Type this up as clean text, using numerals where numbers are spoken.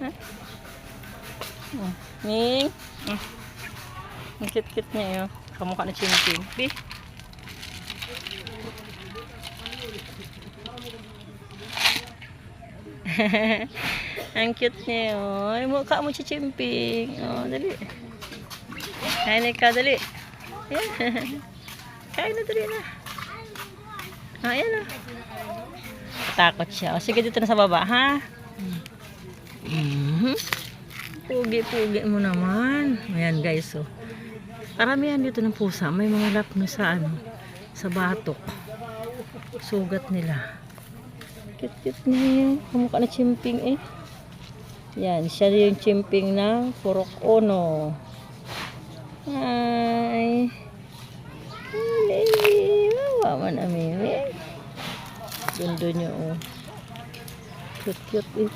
Ha? Oh, Ning. Ang cute-cute niya yun. Kamukha na chimping. Bi. Ang cute niya yun. Ay, mukha mo si chimping. Oh, dali. Kain ka, dali. Ayan. Kain na, dali na. Ayan o. Takot siya. O, sige, dito na sa baba, ha? Pugi-pugi mo naman. Ayan, guys, o. Karamihan dito ng pusa. May mga lapno sa, sa batok. Sugat nila. Cute-cute niya. Kamukha na chimping, eh. Yan, siya yung chimping na Purok Ono. Hi. Baby. Wawa man amimi. Gundo nyo, oh. Cute-cute, eh.